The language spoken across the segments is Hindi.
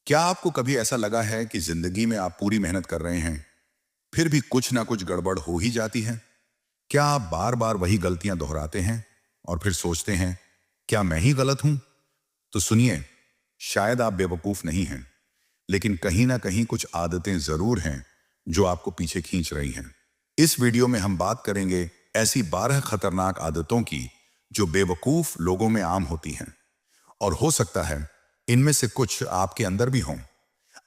क्या आपको कभी ऐसा लगा है कि जिंदगी में आप पूरी मेहनत कर रहे हैं, फिर भी कुछ ना कुछ गड़बड़ हो ही जाती है? क्या आप बार बार वही गलतियां दोहराते हैं और फिर सोचते हैं, क्या मैं ही गलत हूं? तो सुनिए, शायद आप बेवकूफ नहीं हैं, लेकिन कहीं ना कहीं कुछ आदतें जरूर हैं जो आपको पीछे खींच रही हैं। इस वीडियो में हम बात करेंगे ऐसी 12 खतरनाक आदतों की जो बेवकूफ लोगों में आम होती हैं, और हो सकता है इनमें से कुछ आपके अंदर भी हों।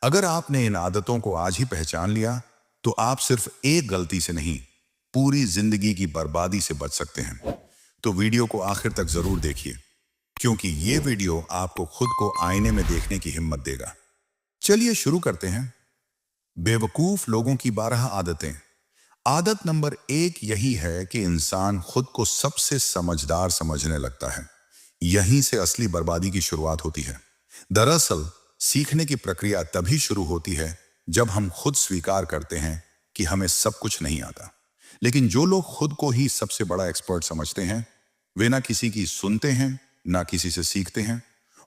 अगर आपने इन आदतों को आज ही पहचान लिया, तो आप सिर्फ एक गलती से नहीं, पूरी जिंदगी की बर्बादी से बच सकते हैं। तो वीडियो को आखिर तक जरूर देखिए, क्योंकि ये वीडियो आपको खुद को आईने में देखने की हिम्मत देगा। चलिए शुरू करते हैं। बेवकूफ लोगों की 12 आदतें। आदत नंबर 1 यही है कि इंसान खुद को सबसे समझदार समझने लगता है। यहीं से असली बर्बादी की शुरुआत होती है। दरअसल सीखने की प्रक्रिया तभी शुरू होती है जब हम खुद स्वीकार करते हैं कि हमें सब कुछ नहीं आता। लेकिन जो लोग खुद को ही सबसे बड़ा एक्सपर्ट समझते हैं, वे ना किसी की सुनते हैं, ना किसी से सीखते हैं,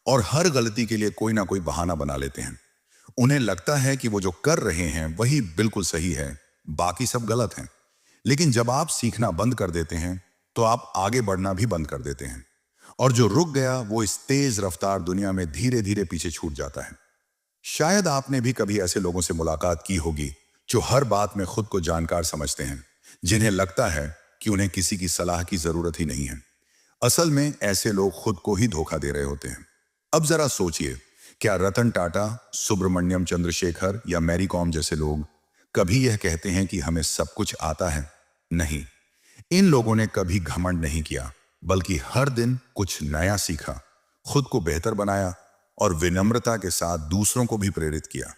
और हर गलती के लिए कोई ना कोई बहाना बना लेते हैं। उन्हें लगता है कि वो जो कर रहे हैं वही बिल्कुल सही है, बाकी सब गलत हैं। लेकिन जब आप सीखना बंद कर देते हैं, तो आप आगे बढ़ना भी बंद कर देते हैं, और जो रुक गया वो इस तेज रफ्तार दुनिया में धीरे धीरे पीछे छूट जाता है। शायद आपने भी कभी ऐसे लोगों से मुलाकात की होगी जो हर बात में खुद को जानकार समझते हैं, जिन्हें लगता है कि उन्हें किसी की सलाह की जरूरत ही नहीं है। असल में ऐसे लोग खुद को ही धोखा दे रहे होते हैं। अब जरा सोचिए, क्या रतन टाटा, सुब्रमण्यम चंद्रशेखर या मैरी कॉम जैसे लोग कभी यह कहते हैं कि हमें सब कुछ आता है? नहीं। इन लोगों ने कभी घमंड नहीं किया, बल्कि हर दिन कुछ नया सीखा, खुद को बेहतर बनाया, और विनम्रता के साथ दूसरों को भी प्रेरित किया।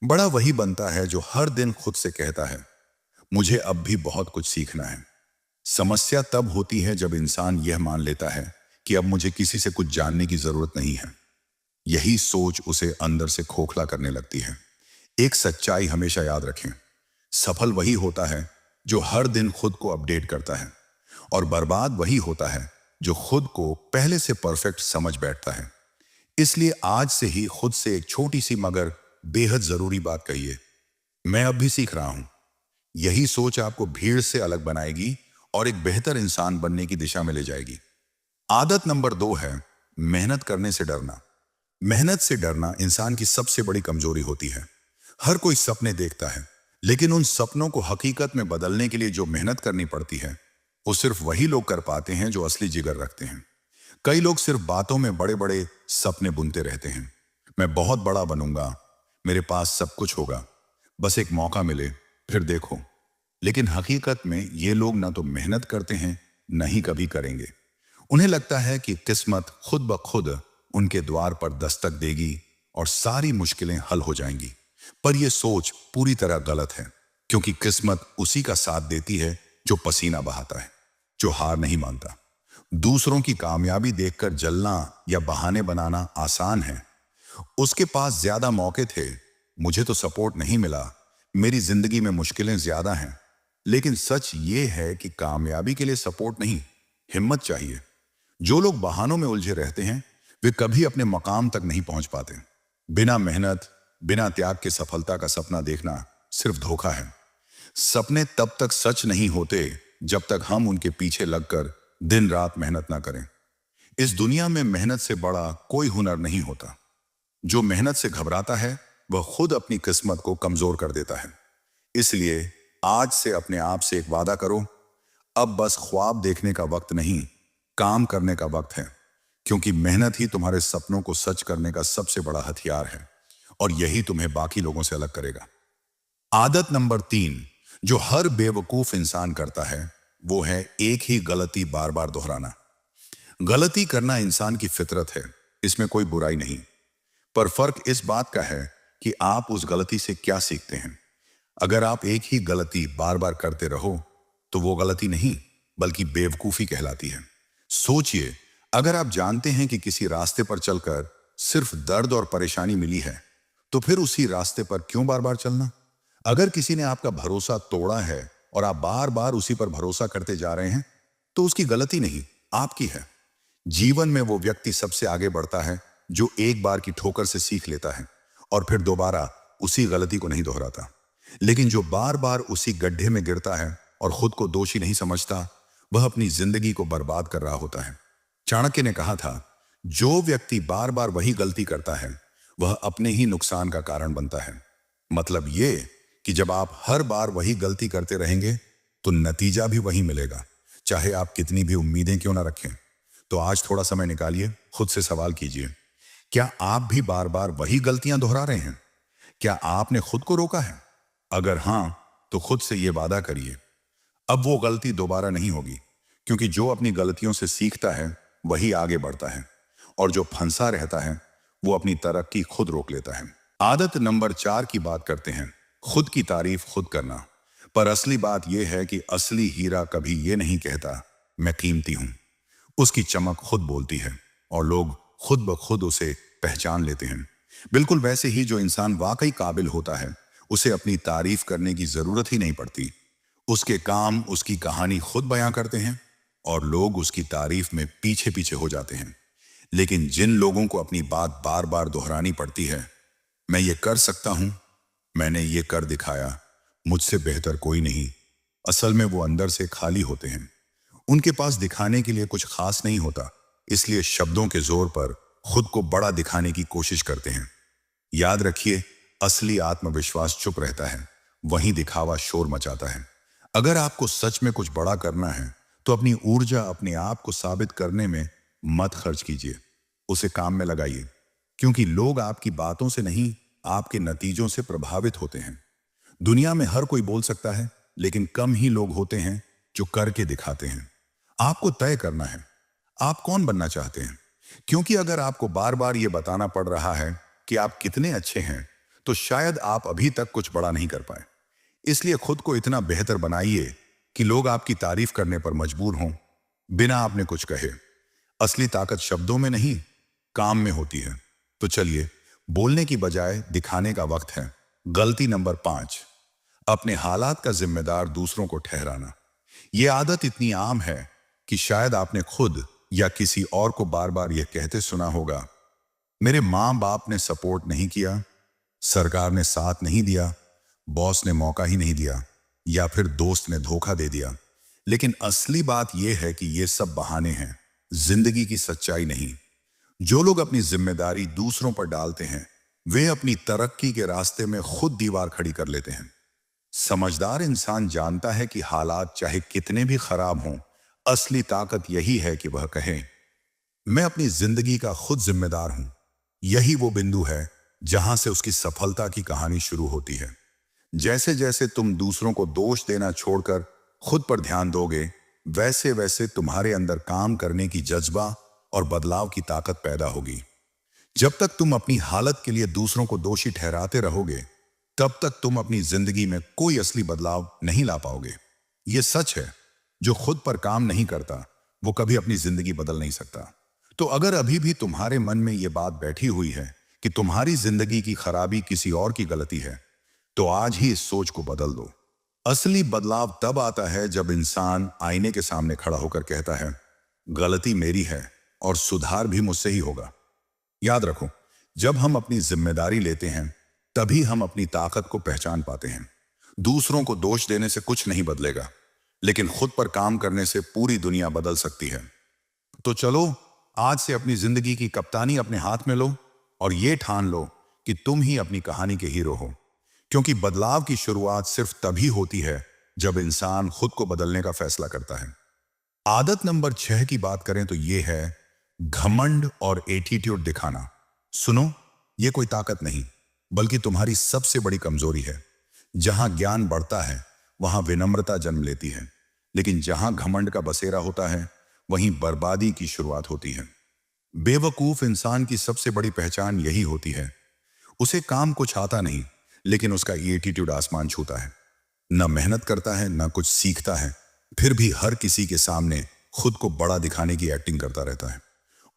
बड़ा वही बनता है जो हर दिन खुद से कहता है, मुझे अब भी बहुत कुछ सीखना है। समस्या तब होती है जब इंसान यह मान लेता है कि अब मुझे किसी से कुछ जानने की जरूरत नहीं है। यही सोच उसे अंदर से खोखला करने लगती है। एक सच्चाई हमेशा याद रखें, सफल वही होता है जो हर दिन खुद को अपडेट करता है, और बर्बाद वही होता है जो खुद को पहले से परफेक्ट समझ बैठता है। इसलिए आज से ही खुद से एक छोटी सी मगर बेहद जरूरी बात कहिए, मैं अब भी सीख रहा हूं। यही सोच आपको भीड़ से अलग बनाएगी और एक बेहतर इंसान बनने की दिशा में ले जाएगी। आदत नंबर 2 है मेहनत करने से डरना। मेहनत से डरना इंसान की सबसे बड़ी कमजोरी होती है। हर कोई सपने देखता है, लेकिन उन सपनों को हकीकत में बदलने के लिए जो मेहनत करनी पड़ती है, वो सिर्फ वही लोग कर पाते हैं जो असली जिगर रखते हैं। कई लोग सिर्फ बातों में बड़े बड़े सपने बुनते रहते हैं। मैं बहुत बड़ा बनूंगा, मेरे पास सब कुछ होगा, बस एक मौका मिले, फिर देखो। लेकिन हकीकत में ये लोग ना तो मेहनत करते हैं, न ही कभी करेंगे। उन्हें लगता है कि किस्मत खुद ब खुद उनके द्वार पर दस्तक देगी और सारी मुश्किलें हल हो जाएंगी। पर यह सोच पूरी तरह गलत है, क्योंकि किस्मत उसी का साथ देती है जो पसीना बहाता है, जो हार नहीं मानता। दूसरों की कामयाबी देखकर जलना या बहाने बनाना आसान है। उसके पास ज्यादा मौके थे, मुझे तो सपोर्ट नहीं मिला, मेरी जिंदगी में मुश्किलें ज्यादा हैं। लेकिन सच ये है कि कामयाबी के लिए सपोर्ट नहीं, हिम्मत चाहिए। जो लोग बहानों में उलझे रहते हैं, वे कभी अपने मकाम तक नहीं पहुंच पाते। बिना मेहनत, बिना त्याग के सफलता का सपना देखना सिर्फ धोखा है। सपने तब तक सच नहीं होते जब तक हम उनके पीछे लगकर दिन रात मेहनत ना करें। इस दुनिया में मेहनत से बड़ा कोई हुनर नहीं होता। जो मेहनत से घबराता है, वह खुद अपनी किस्मत को कमजोर कर देता है। इसलिए आज से अपने आप से एक वादा करो, अब बस ख्वाब देखने का वक्त नहीं, काम करने का वक्त है। क्योंकि मेहनत ही तुम्हारे सपनों को सच करने का सबसे बड़ा हथियार है, और यही तुम्हें बाकी लोगों से अलग करेगा। आदत नंबर 3 जो हर बेवकूफ इंसान करता है, वो है एक ही गलती बार बार दोहराना। गलती करना इंसान की फितरत है, इसमें कोई बुराई नहीं। पर फर्क इस बात का है कि आप उस गलती से क्या सीखते हैं। अगर आप एक ही गलती बार बार करते रहो, तो वो गलती नहीं, बल्कि बेवकूफी कहलाती है। सोचिए, अगर आप जानते हैं कि किसी रास्ते पर चलकर सिर्फ दर्द और परेशानी मिली है, तो फिर उसी रास्ते पर क्यों बार बार चलना? अगर किसी ने आपका भरोसा तोड़ा है और आप बार बार उसी पर भरोसा करते जा रहे हैं, तो उसकी गलती नहीं, आपकी है। जीवन में वो व्यक्ति सबसे आगे बढ़ता है जो एक बार की ठोकर से सीख लेता है, और फिर दोबारा उसी गलती को नहीं दोहराता। लेकिन जो बार बार उसी गड्ढे में गिरता है और खुद को दोषी नहीं समझता, वह अपनी जिंदगी को बर्बाद कर रहा होता है। चाणक्य ने कहा था, जो व्यक्ति बार बार वही गलती करता है वह अपने ही नुकसान का कारण बनता है। मतलब ये कि जब आप हर बार वही गलती करते रहेंगे तो नतीजा भी वही मिलेगा, चाहे आप कितनी भी उम्मीदें क्यों ना रखें। तो आज थोड़ा समय निकालिए, खुद से सवाल कीजिए, क्या आप भी बार बार वही गलतियां दोहरा रहे हैं? क्या आपने खुद को रोका है? अगर हां, तो खुद से यह वादा करिए, अब वो गलती दोबारा नहीं होगी। क्योंकि जो अपनी गलतियों से सीखता है वही आगे बढ़ता है, और जो फंसा रहता है वो अपनी तरक्की खुद रोक लेता है। आदत नंबर 4 की बात करते हैं, खुद की तारीफ खुद करना। पर असली बात यह है कि असली हीरा कभी ये नहीं कहता मैं कीमती हूं। उसकी चमक खुद बोलती है और लोग खुद ब खुद उसे पहचान लेते हैं। बिल्कुल वैसे ही जो इंसान वाकई काबिल होता है उसे अपनी तारीफ करने की जरूरत ही नहीं पड़ती। उसके काम, उसकी कहानी खुद बयां करते हैं और लोग उसकी तारीफ में पीछे पीछे हो जाते हैं। लेकिन जिन लोगों को अपनी बात बार बार दोहरानी पड़ती है, मैं ये कर सकता हूं, मैंने ये कर दिखाया, मुझसे बेहतर कोई नहीं, असल में वो अंदर से खाली होते हैं। उनके पास दिखाने के लिए कुछ खास नहीं होता, इसलिए शब्दों के जोर पर खुद को बड़ा दिखाने की कोशिश करते हैं। याद रखिए, असली आत्मविश्वास चुप रहता है, वहीं दिखावा शोर मचाता है। अगर आपको सच में कुछ बड़ा करना है तो अपनी ऊर्जा अपने आप को साबित करने में मत खर्च कीजिए, उसे काम में लगाइए। क्योंकि लोग आपकी बातों से नहीं, आपके नतीजों से प्रभावित होते हैं। दुनिया में हर कोई बोल सकता है, लेकिन कम ही लोग होते हैं जो करके दिखाते हैं। आपको तय करना है आप कौन बनना चाहते हैं। क्योंकि अगर आपको बार बार यह बताना पड़ रहा है कि आप कितने अच्छे हैं, तो शायद आप अभी तक कुछ बड़ा नहीं कर पाए। इसलिए खुद को इतना बेहतर बनाइए कि लोग आपकी तारीफ करने पर मजबूर हों, बिना आपने कुछ कहे। असली ताकत शब्दों में नहीं, काम में होती है। तो चलिए, बोलने की बजाय दिखाने का वक्त है। गलती नंबर 5, अपने हालात का जिम्मेदार दूसरों को ठहराना। यह आदत इतनी आम है कि शायद आपने खुद या किसी और को बार बार यह कहते सुना होगा, मेरे माँ बाप ने सपोर्ट नहीं किया, सरकार ने साथ नहीं दिया, बॉस ने मौका ही नहीं दिया, या फिर दोस्त ने धोखा दे दिया। लेकिन असली बात यह है कि ये सब बहाने हैं, जिंदगी की सच्चाई नहीं। जो लोग अपनी जिम्मेदारी दूसरों पर डालते हैं वे अपनी तरक्की के रास्ते में खुद दीवार खड़ी कर लेते हैं। समझदार इंसान जानता है कि हालात चाहे कितने भी खराब हों, असली ताकत यही है कि वह कहे, मैं अपनी जिंदगी का खुद जिम्मेदार हूं। यही वो बिंदु है जहां से उसकी सफलता की कहानी शुरू होती है। जैसे जैसे तुम दूसरों को दोष देना छोड़कर खुद पर ध्यान दोगे, वैसे वैसे तुम्हारे अंदर काम करने की जज्बा और बदलाव की ताकत पैदा होगी। जब तक तुम अपनी हालत के लिए दूसरों को दोषी ठहराते रहोगे, तब तक तुम अपनी जिंदगी में कोई असली बदलाव नहीं ला पाओगे। यह सच है, जो खुद पर काम नहीं करता वो कभी अपनी जिंदगी बदल नहीं सकता। तो अगर अभी भी तुम्हारे मन में यह बात बैठी हुई है कि तुम्हारी जिंदगी की खराबी किसी और की गलती है, तो आज ही इस सोच को बदल दो। असली बदलाव तब आता है जब इंसान आईने के सामने खड़ा होकर कहता है, गलती मेरी है और सुधार भी मुझसे ही होगा। याद रखो, जब हम अपनी जिम्मेदारी लेते हैं तभी हम अपनी ताकत को पहचान पाते हैं। दूसरों को दोष देने से कुछ नहीं बदलेगा, लेकिन खुद पर काम करने से पूरी दुनिया बदल सकती है। तो चलो, आज से अपनी जिंदगी की कप्तानी अपने हाथ में लो और ये ठान लो कि तुम ही अपनी कहानी के हीरो हो। क्योंकि बदलाव की शुरुआत सिर्फ तभी होती है जब इंसान खुद को बदलने का फैसला करता है। आदत नंबर 6 की बात करें तो यह है घमंड और एटीट्यूड दिखाना। सुनो, यह कोई ताकत नहीं बल्कि तुम्हारी सबसे बड़ी कमजोरी है। जहां ज्ञान बढ़ता है वहां विनम्रता जन्म लेती है, लेकिन जहां घमंड का बसेरा होता है वहीं बर्बादी की शुरुआत होती है। बेवकूफ इंसान की सबसे बड़ी पहचान यही होती है, उसे काम कुछ आता नहीं, लेकिन उसका एटीट्यूड आसमान छूता है। न मेहनत करता है, न कुछ सीखता है, फिर भी हर किसी के सामने खुद को बड़ा दिखाने की एक्टिंग करता रहता है।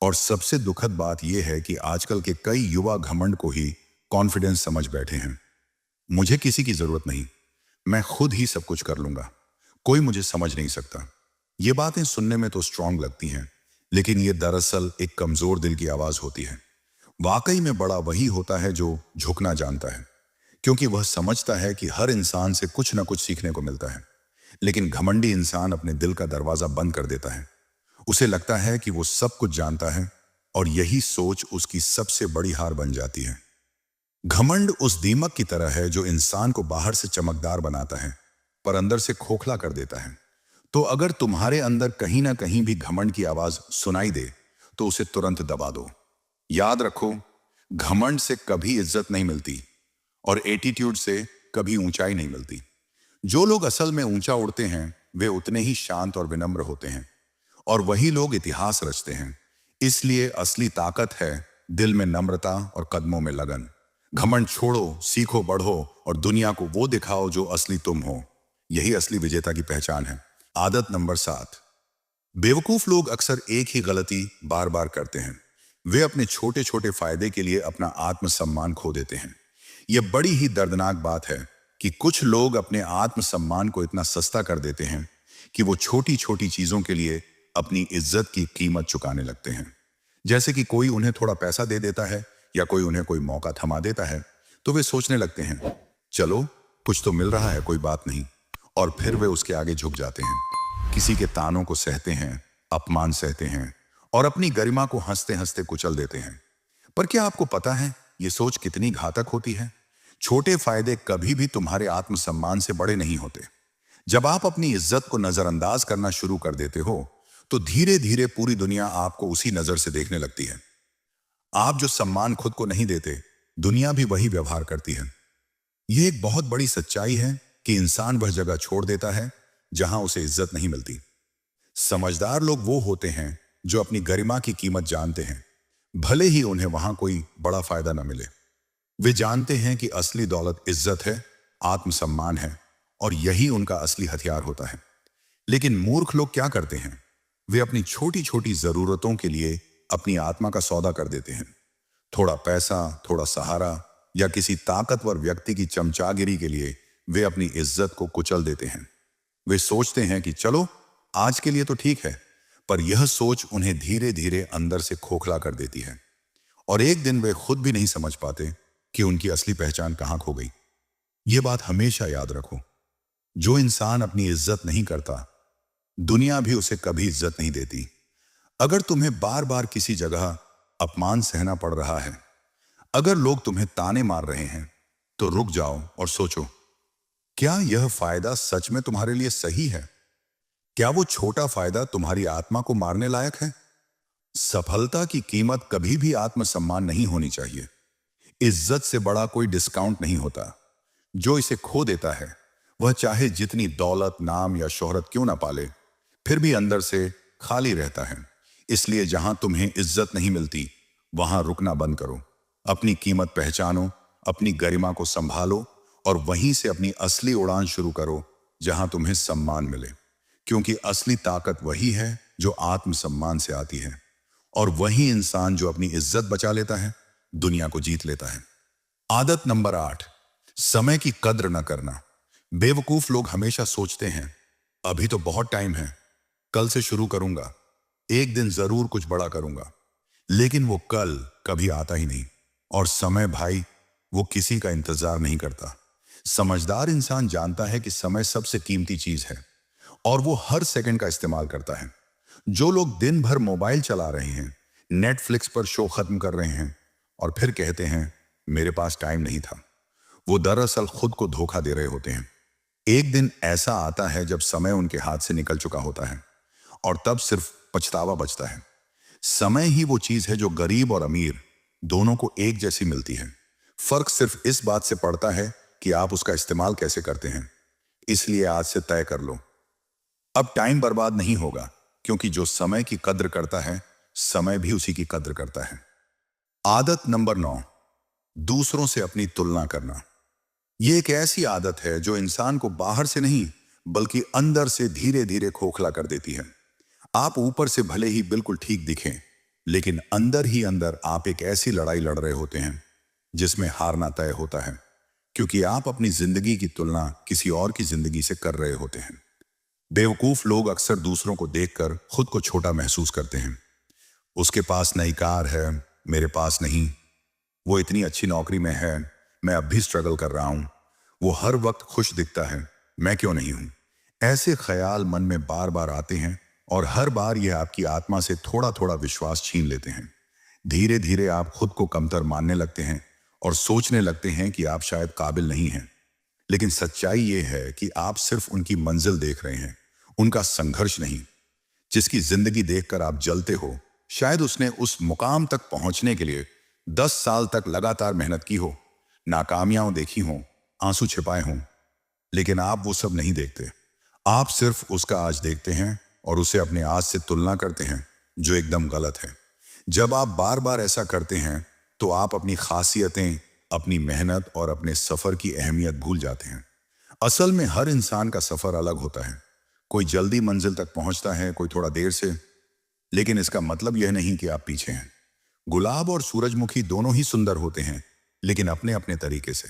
और सबसे दुखद बात यह है कि आजकल के कई युवा घमंड को ही कॉन्फिडेंस समझ बैठे हैं। मुझे किसी की जरूरत नहीं, मैं खुद ही सब कुछ कर लूंगा, कोई मुझे समझ नहीं सकता। ये बातें सुनने में तो स्ट्रांग लगती हैं, लेकिन ये दरअसल एक कमजोर दिल की आवाज होती है। वाकई में बड़ा वही होता है जो झुकना जानता है, क्योंकि वह समझता है कि हर इंसान से कुछ ना कुछ सीखने को मिलता है। लेकिन घमंडी इंसान अपने दिल का दरवाजा बंद कर देता है। उसे लगता है कि वो सब कुछ जानता है, और यही सोच उसकी सबसे बड़ी हार बन जाती है। घमंड उस दीमक की तरह है जो इंसान को बाहर से चमकदार बनाता है, पर अंदर से खोखला कर देता है। तो अगर तुम्हारे अंदर कहीं ना कहीं भी घमंड की आवाज सुनाई दे, तो उसे तुरंत दबा दो। याद रखो, घमंड से कभी इज्जत नहीं मिलती, और एटीट्यूड से कभी ऊंचाई नहीं मिलती। जो लोग असल में ऊंचा उड़ते हैं, वे उतने ही शांत और विनम्र होते हैं, और वही लोग इतिहास रचते हैं। इसलिए असली ताकत है दिल में नम्रता और कदमों में लगन। घमंड छोड़ो, सीखो, बढ़ो, और दुनिया को वो दिखाओ जो असली तुम हो। यही असली विजेता की पहचान है। आदत नंबर 7। बेवकूफ लोग अक्सर एक ही गलती बार बार करते हैं। वे अपने छोटे छोटे फायदे के लिए अपना आत्मसम्मान खो देते हैं। यह बड़ी ही दर्दनाक बात है कि कुछ लोग अपने आत्मसम्मान को इतना सस्ता कर देते हैं कि वो छोटी छोटी चीजों के लिए अपनी इज्जत की कीमत चुकाने लगते हैं। जैसे कि कोई उन्हें थोड़ा पैसा दे देता है, या कोई उन्हें कोई मौका थमा देता है, तो वे सोचने लगते हैं, चलो कुछ तो मिल रहा है, कोई बात नहीं। और फिर वे उसके आगे झुक जाते हैं, किसी के तानों को सहते हैं, अपमान सहते हैं, और अपनी गरिमा को हंसते हंसते कुचल देते हैं। पर क्या आपको पता है ये सोच कितनी घातक होती है? छोटे फायदे कभी भी तुम्हारे आत्मसम्मान से बड़े नहीं होते। जब आप अपनी इज्जत को नजरअंदाज करना शुरू कर देते हो, तो धीरे धीरे पूरी दुनिया आपको उसी नजर से देखने लगती है। आप जो सम्मान खुद को नहीं देते, दुनिया भी वही व्यवहार करती है। यह एक बहुत बड़ी सच्चाई है कि इंसान वह जगह छोड़ देता है जहां उसे इज्जत नहीं मिलती। समझदार लोग वो होते हैं जो अपनी गरिमा की कीमत जानते हैं, भले ही उन्हें वहां कोई बड़ा फायदा न मिले। वे जानते हैं कि असली दौलत इज्जत है, आत्मसम्मान है, और यही उनका असली हथियार होता है। लेकिन मूर्ख लोग क्या करते हैं? वे अपनी छोटी छोटी जरूरतों के लिए अपनी आत्मा का सौदा कर देते हैं। थोड़ा पैसा, थोड़ा सहारा, या किसी ताकतवर व्यक्ति की चमचागिरी के लिए वे अपनी इज्जत को कुचल देते हैं। वे सोचते हैं कि चलो आज के लिए तो ठीक है, पर यह सोच उन्हें धीरे धीरे अंदर से खोखला कर देती है, और एक दिन वे खुद भी नहीं समझ पाते कि उनकी असली पहचान कहां खो गई। यह बात हमेशा याद रखो, जो इंसान अपनी इज्जत नहीं करता, दुनिया भी उसे कभी इज्जत नहीं देती। अगर तुम्हें बार बार किसी जगह अपमान सहना पड़ रहा है, अगर लोग तुम्हें ताने मार रहे हैं, तो रुक जाओ और सोचो, क्या यह फायदा सच में तुम्हारे लिए सही है? क्या वो छोटा फायदा तुम्हारी आत्मा को मारने लायक है? सफलता की कीमत कभी भी आत्मसम्मान नहीं होनी चाहिए। इज्जत से बड़ा कोई डिस्काउंट नहीं होता। जो इसे खो देता है, वह चाहे जितनी दौलत, नाम या शोहरत क्यों ना पाले, फिर भी अंदर से खाली रहता है। इसलिए जहां तुम्हें इज्जत नहीं मिलती, वहां रुकना बंद करो। अपनी कीमत पहचानो, अपनी गरिमा को संभालो, और वहीं से अपनी असली उड़ान शुरू करो जहां तुम्हें सम्मान मिले। क्योंकि असली ताकत वही है जो आत्मसम्मान से आती है, और वही इंसान जो अपनी इज्जत बचा लेता है, दुनिया को जीत लेता है। आदत नंबर 8। समय की कद्र न करना। बेवकूफ लोग हमेशा सोचते हैं, अभी तो बहुत टाइम है, कल से शुरू करूंगा, एक दिन जरूर कुछ बड़ा करूंगा। लेकिन वो कल कभी आता ही नहीं। और समय भाई, वो किसी का इंतजार नहीं करता। समझदार इंसान जानता है कि समय सबसे कीमती चीज है, और वो हर सेकंड का इस्तेमाल करता है। जो लोग दिन भर मोबाइल चला रहे हैं, नेटफ्लिक्स पर शो खत्म कर रहे हैं, और फिर कहते हैं मेरे पास टाइम नहीं था, वो दरअसल खुद को धोखा दे रहे होते हैं। एक दिन ऐसा आता है जब समय उनके हाथ से निकल चुका होता है, और तब सिर्फ पछतावा बचता है। समय ही वो चीज है जो गरीब और अमीर दोनों को एक जैसी मिलती है। फर्क सिर्फ इस बात से पड़ता है कि आप उसका इस्तेमाल कैसे करते हैं। इसलिए आज से तय कर लो, अब टाइम बर्बाद नहीं होगा, क्योंकि जो समय की कद्र करता है, समय भी उसी की कद्र करता है। आदत नंबर 9। दूसरों से अपनी तुलना करना। यह एक ऐसी आदत है जो इंसान को बाहर से नहीं, बल्कि अंदर से धीरे धीरे खोखला कर देती है। आप ऊपर से भले ही बिल्कुल ठीक दिखें, लेकिन अंदर ही अंदर आप एक ऐसी लड़ाई लड़ रहे होते हैं जिसमें हारना तय होता है, क्योंकि आप अपनी जिंदगी की तुलना किसी और की जिंदगी से कर रहे होते हैं। बेवकूफ लोग अक्सर दूसरों को देखकर खुद को छोटा महसूस करते हैं। उसके पास नई कार है, मेरे पास नहीं। वो इतनी अच्छी नौकरी में है, मैं अब भी स्ट्रगल कर रहा हूं। वो हर वक्त खुश दिखता है, मैं क्यों नहीं हूं? ऐसे ख्याल मन में बार बार आते हैं और हर बार ये आपकी आत्मा से थोड़ा थोड़ा विश्वास छीन लेते हैं। धीरे धीरे आप खुद को कमतर मानने लगते हैं और सोचने लगते हैं कि आप शायद काबिल नहीं हैं। लेकिन सच्चाई ये है कि आप सिर्फ उनकी मंजिल देख रहे हैं, उनका संघर्ष नहीं। जिसकी जिंदगी देखकर आप जलते हो, शायद उसने उस मुकाम तक पहुंचने के लिए 10 साल तक लगातार मेहनत की हो, नाकामियां देखी हों, आंसू छिपाए हों। लेकिन आप वो सब नहीं देखते। आप सिर्फ उसका आज देखते हैं और उसे अपने आज से तुलना करते हैं, जो एकदम गलत है। जब आप बार बार ऐसा करते हैं तो आप अपनी खासियतें, अपनी मेहनत और अपने सफर की अहमियत भूल जाते हैं। असल में हर इंसान का सफर अलग होता है। कोई जल्दी मंजिल तक पहुंचता है, कोई थोड़ा देर से। लेकिन इसका मतलब यह नहीं कि आप पीछे हैं। गुलाब और सूरजमुखी दोनों ही सुंदर होते हैं, लेकिन अपने अपने तरीके से।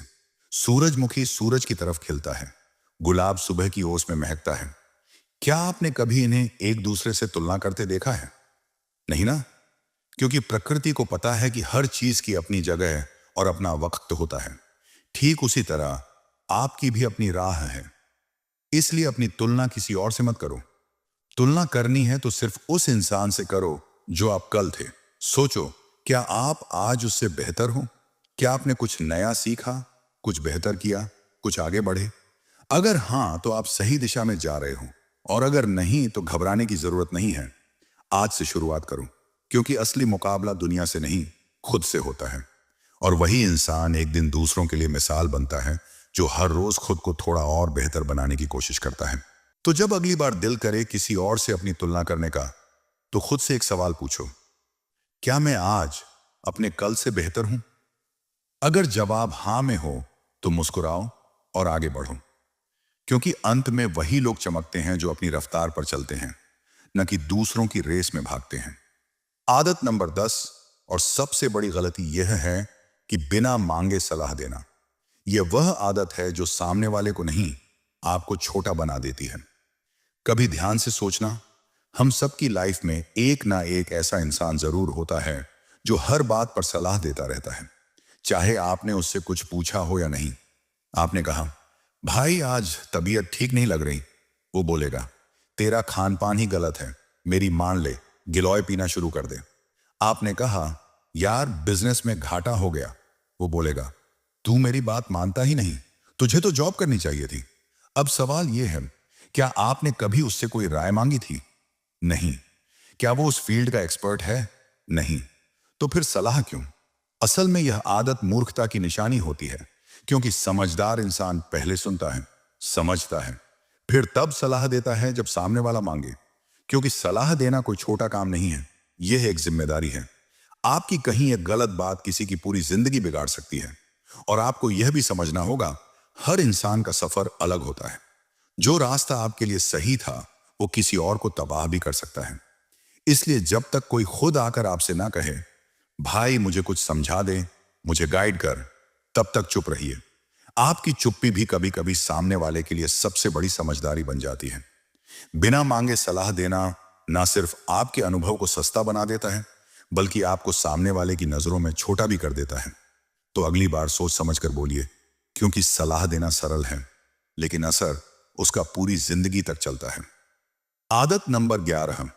सूरजमुखी सूरज की तरफ खिलता है, गुलाब सुबह की ओस में महकता है। क्या आपने कभी इन्हें एक दूसरे से तुलना करते देखा है? नहीं ना? क्योंकि प्रकृति को पता है कि हर चीज की अपनी जगह और अपना वक्त होता है। ठीक उसी तरह आपकी भी अपनी राह है। इसलिए अपनी तुलना किसी और से मत करो। तुलना करनी है तो सिर्फ उस इंसान से करो जो आप कल थे। सोचो, क्या आप आज उससे बेहतर हो? क्या आपने कुछ नया सीखा, कुछ बेहतर किया, कुछ आगे बढ़े? अगर हां, तो आप सही दिशा में जा रहे हो, और अगर नहीं तो घबराने की जरूरत नहीं है। आज से शुरुआत करो, क्योंकि असली मुकाबला दुनिया से नहीं, खुद से होता है। और वही इंसान एक दिन दूसरों के लिए मिसाल बनता है, जो हर रोज खुद को थोड़ा और बेहतर बनाने की कोशिश करता है। तो जब अगली बार दिल करे किसी और से अपनी तुलना करने का, तो खुद से एक सवाल पूछो, क्या मैं आज अपने कल से बेहतर हूं? अगर जवाब हां में हो तो मुस्कुराओ और आगे बढ़ो, क्योंकि अंत में वही लोग चमकते हैं जो अपनी रफ्तार पर चलते हैं, न कि दूसरों की रेस में भागते हैं। आदत नंबर 10 और सबसे बड़ी गलती यह है कि बिना मांगे सलाह देना। यह वह आदत है जो सामने वाले को नहीं, आपको छोटा बना देती है। कभी ध्यान से सोचना, हम सबकी लाइफ में एक ना एक ऐसा इंसान जरूर होता है जो हर बात पर सलाह देता रहता है, चाहे आपने उससे कुछ पूछा हो या नहीं। आपने कहा, भाई आज तबीयत ठीक नहीं लग रही। वो बोलेगा, तेरा खान पान ही गलत है, मेरी मान ले, गिलोय पीना शुरू कर दे। आपने कहा, यार बिजनेस में घाटा हो गया। वो बोलेगा, तू मेरी बात मानता ही नहीं, तुझे तो जॉब करनी चाहिए थी। अब सवाल यह है, क्या आपने कभी उससे कोई राय मांगी थी? नहीं। क्या वो उस फील्ड का एक्सपर्ट है? नहीं। तो फिर सलाह क्यों? असल में यह आदत मूर्खता की निशानी होती है, क्योंकि समझदार इंसान पहले सुनता है, समझता है, फिर तब सलाह देता है जब सामने वाला मांगे। क्योंकि सलाह देना कोई छोटा काम नहीं है, यह एक जिम्मेदारी है। आपकी कहीं एक गलत बात किसी की पूरी जिंदगी बिगाड़ सकती है। और आपको यह भी समझना होगा, हर इंसान का सफर अलग होता है। जो रास्ता आपके लिए सही था, वो किसी और को तबाह भी कर सकता है। इसलिए जब तक कोई खुद आकर आपसे ना कहे, भाई मुझे कुछ समझा दे, मुझे गाइड कर, तब तक चुप रहिए। आपकी चुप्पी भी कभी कभी सामने वाले के लिए सबसे बड़ी समझदारी बन जाती है। बिना मांगे सलाह देना ना सिर्फ आपके अनुभव को सस्ता बना देता है, बल्कि आपको सामने वाले की नजरों में छोटा भी कर देता है। तो अगली बार सोच समझ कर बोलिए, क्योंकि सलाह देना सरल है, लेकिन असर उसका पूरी जिंदगी तक चलता है। आदत नंबर 11,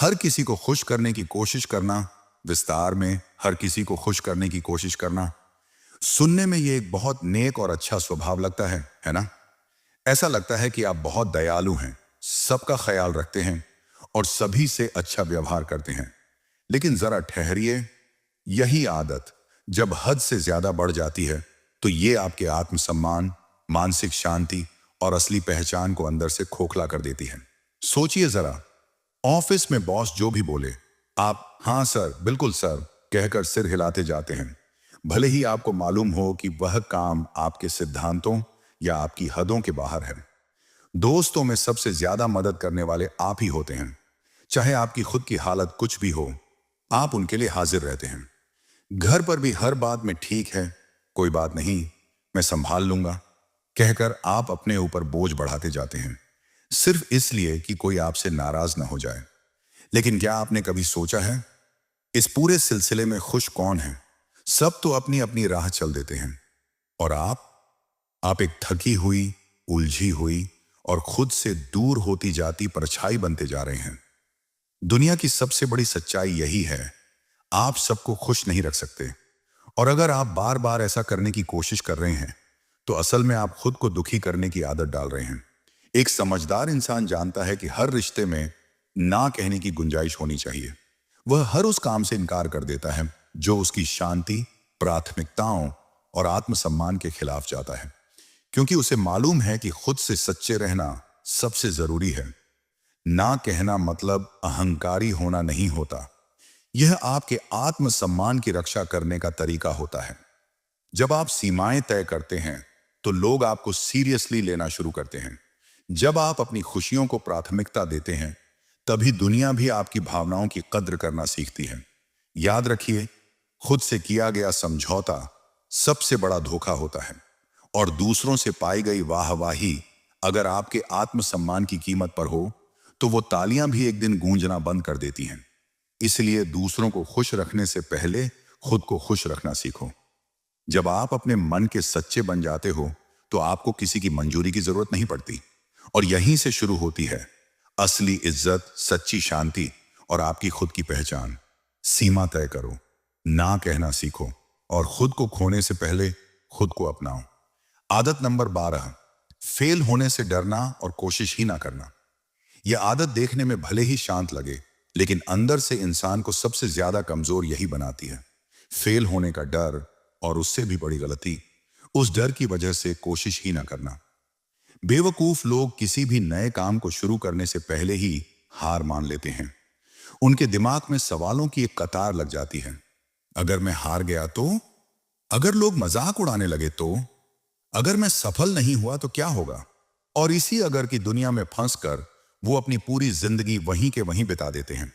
हर किसी को खुश करने की कोशिश करना। विस्तार में, हर किसी को खुश करने की कोशिश करना। सुनने में यह एक बहुत नेक और अच्छा स्वभाव लगता है ना? ऐसा लगता है कि आप बहुत दयालु हैं, सबका ख्याल रखते हैं और सभी से अच्छा व्यवहार करते हैं। लेकिन जरा ठहरिए, यही आदत जब हद से ज्यादा बढ़ जाती है, तो ये आपके आत्मसम्मान, मानसिक शांति और असली पहचान को अंदर से खोखला कर देती है। सोचिए जरा, ऑफिस में बॉस जो भी बोले, आप हाँ सर, बिल्कुल सर कहकर सिर हिलाते जाते हैं, भले ही आपको मालूम हो कि वह काम आपके सिद्धांतों या आपकी हदों के बाहर है। दोस्तों में सबसे ज्यादा मदद करने वाले आप ही होते हैं। चाहे आपकी खुद की हालत कुछ भी हो, आप उनके लिए हाजिर रहते हैं। घर पर भी हर बात में ठीक है, कोई बात नहीं, मैं संभाल लूंगा कहकर आप अपने ऊपर बोझ बढ़ाते जाते हैं, सिर्फ इसलिए कि कोई आपसे नाराज ना हो जाए। लेकिन क्या आपने कभी सोचा है, इस पूरे सिलसिले में खुश कौन है? सब तो अपनी अपनी राह चल देते हैं और आप एक थकी हुई, उलझी हुई और खुद से दूर होती जाती परछाई बनते जा रहे हैं। दुनिया की सबसे बड़ी सच्चाई यही है, आप सबको खुश नहीं रख सकते। और अगर आप बार बार ऐसा करने की कोशिश कर रहे हैं तो असल में आप खुद को दुखी करने की आदत डाल रहे हैं। एक समझदार इंसान जानता है कि हर रिश्ते में ना कहने की गुंजाइश होनी चाहिए। वह हर उस काम से इनकार कर देता है जो उसकी शांति, प्राथमिकताओं और आत्मसम्मान के खिलाफ जाता है, क्योंकि उसे मालूम है कि खुद से सच्चे रहना सबसे जरूरी है। ना कहना मतलब अहंकारी होना नहीं होता, यह आपके आत्मसम्मान की रक्षा करने का तरीका होता है। जब आप सीमाएं तय करते हैं तो लोग आपको सीरियसली लेना शुरू करते हैं। जब आप अपनी खुशियों को प्राथमिकता देते हैं तभी दुनिया भी आपकी भावनाओं की कद्र करना सीखती है। याद रखिए, खुद से किया गया समझौता सबसे बड़ा धोखा होता है और दूसरों से पाई गई वाहवाही अगर आपके आत्मसम्मान की कीमत पर हो तो वो तालियां भी एक दिन गूंजना बंद कर देती हैं। इसलिए दूसरों को खुश रखने से पहले खुद को खुश रखना सीखो। जब आप अपने मन के सच्चे बन जाते हो तो आपको किसी की मंजूरी की जरूरत नहीं पड़ती और यहीं से शुरू होती है असली इज्जत, सच्ची शांति और आपकी खुद की पहचान। सीमा तय करो, ना कहना सीखो और खुद को खोने से पहले खुद को अपनाओ। आदत नंबर 12, फेल होने से डरना और कोशिश ही ना करना। यह आदत देखने में भले ही शांत लगे लेकिन अंदर से इंसान को सबसे ज्यादा कमजोर यही बनाती है। फेल होने का डर और उससे भी बड़ी गलती, उस डर की वजह से कोशिश ही ना करना। बेवकूफ लोग किसी भी नए काम को शुरू करने से पहले ही हार मान लेते हैं। उनके दिमाग में सवालों की एक कतार लग जाती है। अगर मैं हार गया तो, अगर लोग मजाक उड़ाने लगे तो, अगर मैं सफल नहीं हुआ तो क्या होगा। और इसी अगर की दुनिया में फंसकर वो अपनी पूरी जिंदगी वहीं के वहीं बिता देते हैं।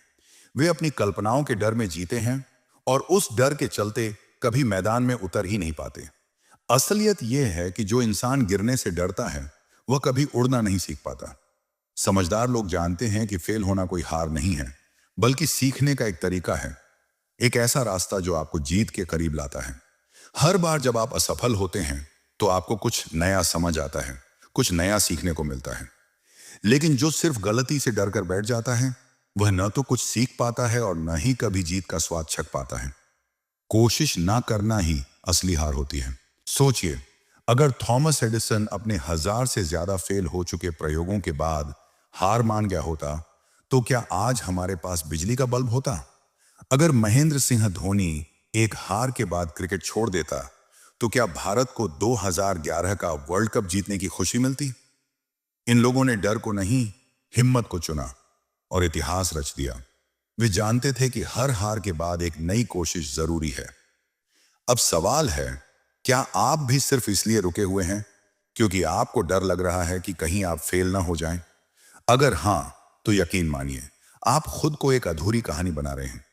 वे अपनी कल्पनाओं के डर में जीते हैं और उस डर के चलते कभी मैदान में उतर ही नहीं पाते। असलियत यह है कि जो इंसान गिरने से डरता है वह कभी उड़ना नहीं सीख पाता। समझदार लोग जानते हैं कि फेल होना कोई हार नहीं है, बल्कि सीखने का एक तरीका है, एक ऐसा रास्ता जो आपको जीत के करीब लाता है। हर बार जब आप असफल होते हैं तो आपको कुछ नया समझ आता है, कुछ नया सीखने को मिलता है। लेकिन जो सिर्फ गलती से डर कर बैठ जाता है वह न तो कुछ सीख पाता है और न ही कभी जीत का स्वाद चख पाता है। कोशिश ना करना ही असली हार होती है। सोचिए, अगर थॉमस एडिसन अपने 1000 से ज्यादा फेल हो चुके प्रयोगों के बाद हार मान गया होता तो क्या आज हमारे पास बिजली का बल्ब होता? अगर महेंद्र सिंह धोनी एक हार के बाद क्रिकेट छोड़ देता तो क्या भारत को 2011 का वर्ल्ड कप जीतने की खुशी मिलती? इन लोगों ने डर को नहीं, हिम्मत को चुना और इतिहास रच दिया। वे जानते थे कि हर हार के बाद एक नई कोशिश जरूरी है। अब सवाल है, क्या आप भी सिर्फ इसलिए रुके हुए हैं क्योंकि आपको डर लग रहा है कि कहीं आप फेल ना हो जाएं? अगर हां, तो यकीन मानिए आप खुद को एक अधूरी कहानी बना रहे हैं,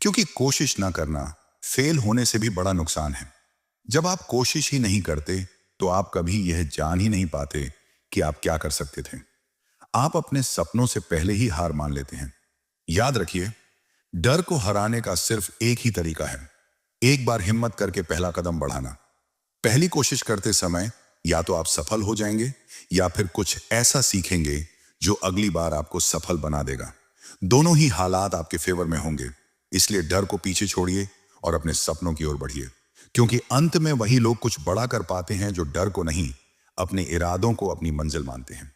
क्योंकि कोशिश ना करना फेल होने से भी बड़ा नुकसान है। जब आप कोशिश ही नहीं करते तो आप कभी यह जान ही नहीं पाते कि आप क्या कर सकते थे। आप अपने सपनों से पहले ही हार मान लेते हैं। याद रखिए, डर को हराने का सिर्फ एक ही तरीका है, एक बार हिम्मत करके पहला कदम बढ़ाना। पहली कोशिश करते समय या तो आप सफल हो जाएंगे या फिर कुछ ऐसा सीखेंगे जो अगली बार आपको सफल बना देगा। दोनों ही हालात आपके फेवर में होंगे। इसलिए डर को पीछे छोड़िए और अपने सपनों की ओर बढ़िए, क्योंकि अंत में वही लोग कुछ बड़ा कर पाते हैं जो डर को नहीं, अपने इरादों को अपनी मंजिल मानते हैं।